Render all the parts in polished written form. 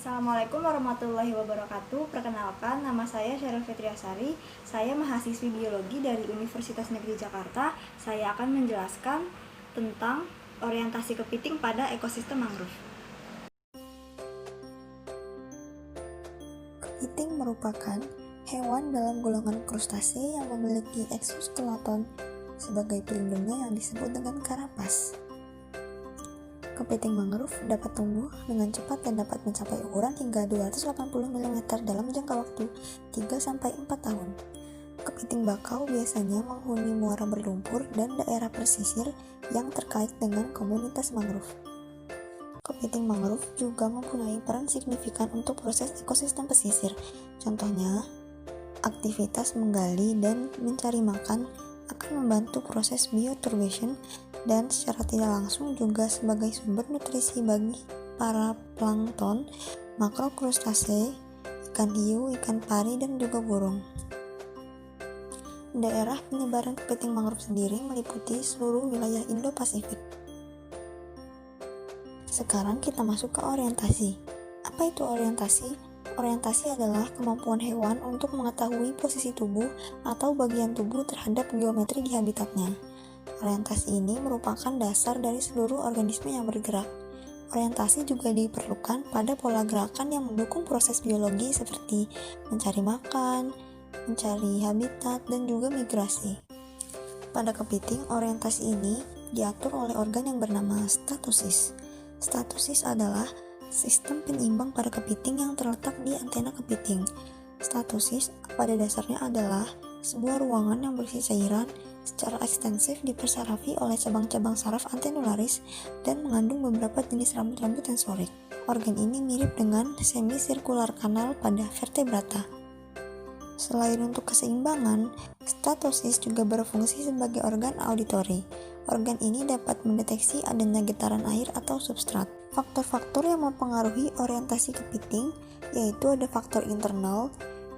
Assalamualaikum warahmatullahi wabarakatuh. Perkenalkan, nama saya Sheryl Fitriasari. Saya mahasiswi biologi dari Universitas Negeri Jakarta. Saya akan menjelaskan tentang orientasi kepiting pada ekosistem mangrove. Kepiting merupakan hewan dalam golongan krustase yang memiliki eksoskeleton sebagai pelindungnya yang disebut dengan karapas. Kepiting mangrove dapat tumbuh dengan cepat dan dapat mencapai ukuran hingga 280 mm dalam jangka waktu 3-4 tahun. Kepiting bakau biasanya menghuni muara berlumpur dan daerah pesisir yang terkait dengan komunitas mangrove. Kepiting mangrove juga mempunyai peran signifikan untuk proses ekosistem pesisir. Contohnya, aktivitas menggali dan mencari makan akan membantu proses bioturbation dan secara tidak langsung juga sebagai sumber nutrisi bagi para plankton, makrokrustase, ikan hiu, ikan pari, dan juga burung. Daerah penyebaran kepiting mangrove sendiri meliputi seluruh wilayah Indo-Pasifik. Sekarang kita masuk ke orientasi. Apa itu orientasi? Orientasi adalah kemampuan hewan untuk mengetahui posisi tubuh atau bagian tubuh terhadap geometri di habitatnya. Orientasi ini merupakan dasar dari seluruh organisme yang bergerak. Orientasi juga diperlukan pada pola gerakan yang mendukung proses biologi seperti mencari makan, mencari habitat, dan juga migrasi. Pada kepiting, orientasi ini diatur oleh organ yang bernama statosis. Statosis adalah sistem penyeimbang pada kepiting yang terletak di antena kepiting. Statosis pada dasarnya adalah sebuah ruangan yang berisi cairan secara ekstensif dipersarafi oleh cabang-cabang saraf antenularis dan mengandung beberapa jenis rambut-rambut sensorik. Organ ini mirip dengan semisirkular kanal pada vertebrata. Selain untuk keseimbangan, statosis juga berfungsi sebagai organ auditori. Organ ini dapat mendeteksi adanya getaran air atau substrat. Faktor-faktor yang mempengaruhi orientasi kepiting yaitu ada faktor internal,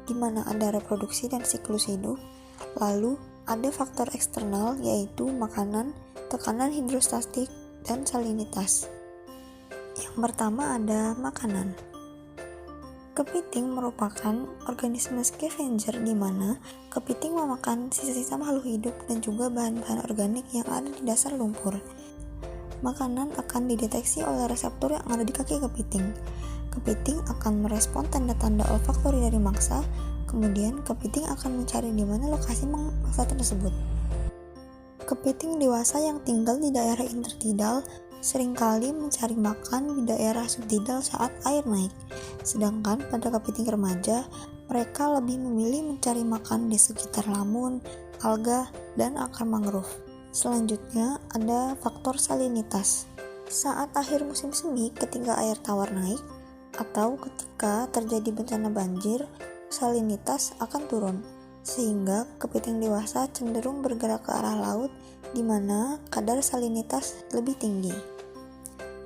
di mana ada reproduksi dan siklus hidup. Lalu, ada faktor eksternal yaitu makanan, tekanan hidrostatik, dan salinitas. Yang pertama ada makanan. Kepiting merupakan organisme scavenger di mana kepiting memakan sisa-sisa makhluk hidup dan juga bahan-bahan organik yang ada di dasar lumpur. Makanan akan dideteksi oleh reseptor yang ada di kaki kepiting. Kepiting akan merespon tanda-tanda olfaktori dari mangsa, kemudian kepiting akan mencari di mana lokasi mangsa tersebut. Kepiting dewasa yang tinggal di daerah intertidal seringkali mencari makan di daerah subtidal saat air naik. Sedangkan pada kepiting remaja, mereka lebih memilih mencari makan di sekitar lamun, alga, dan akar mangrove. Selanjutnya ada faktor salinitas. Saat akhir musim semi ketika air tawar naik atau ketika terjadi bencana banjir, salinitas akan turun, sehingga kepiting dewasa cenderung bergerak ke arah laut di mana kadar salinitas lebih tinggi.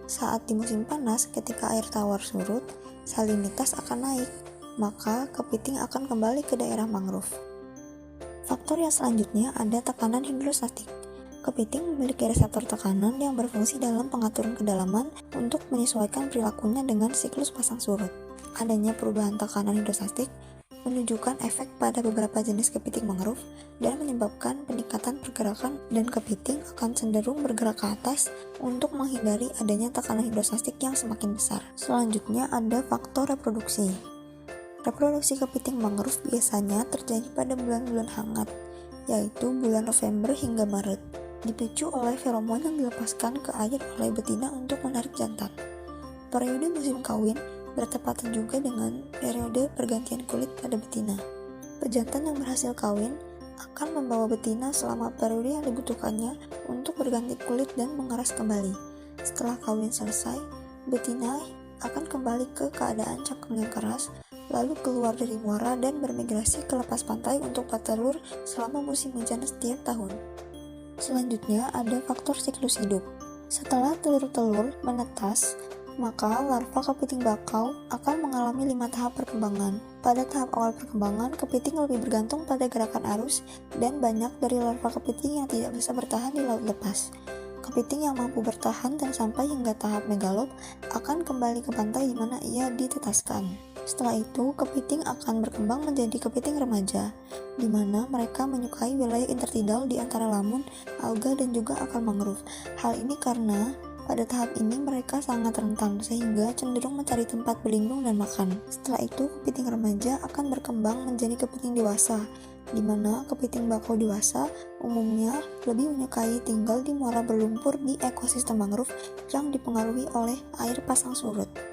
Saat di musim panas ketika air tawar surut, salinitas akan naik, maka kepiting akan kembali ke daerah mangrove. Faktor yang selanjutnya ada tekanan hidrostatik. Kepiting memiliki reseptor tekanan yang berfungsi dalam pengaturan kedalaman untuk menyesuaikan perilakunya dengan siklus pasang surut. Adanya perubahan tekanan hidrostatik menunjukkan efek pada beberapa jenis kepiting mangrove dan menyebabkan peningkatan pergerakan, dan kepiting akan cenderung bergerak ke atas untuk menghindari adanya tekanan hidrostatik yang semakin besar. Selanjutnya ada faktor reproduksi. Reproduksi kepiting mangrove biasanya terjadi pada bulan-bulan hangat, yaitu bulan November hingga Maret, dipicu oleh feromon yang dilepaskan ke air oleh betina untuk menarik jantan. Periode musim kawin bertepatan juga dengan periode pergantian kulit pada betina. Pejantan yang berhasil kawin akan membawa betina selama periode yang dibutuhkannya untuk berganti kulit dan mengeras kembali. Setelah kawin selesai, betina akan kembali ke keadaan cangkang yang keras, lalu keluar dari muara dan bermigrasi ke lepas pantai untuk bertelur selama musim hujan setiap tahun. Selanjutnya ada faktor siklus hidup. Setelah telur-telur menetas, maka larva kepiting bakau akan mengalami 5 tahap perkembangan. Pada tahap awal perkembangan, kepiting lebih bergantung pada gerakan arus dan banyak dari larva kepiting yang tidak bisa bertahan di laut lepas. Kepiting yang mampu bertahan dan sampai hingga tahap megalop akan kembali ke pantai di mana ia ditetaskan. Setelah itu, kepiting akan berkembang menjadi kepiting remaja, di mana mereka menyukai wilayah intertidal di antara lamun, alga, dan juga akar mangrove. Hal ini karena pada tahap ini mereka sangat rentan sehingga cenderung mencari tempat berlindung dan makan. Setelah itu, kepiting remaja akan berkembang menjadi kepiting dewasa, di mana kepiting bakau dewasa umumnya lebih menyukai tinggal di muara berlumpur di ekosistem mangrove yang dipengaruhi oleh air pasang surut.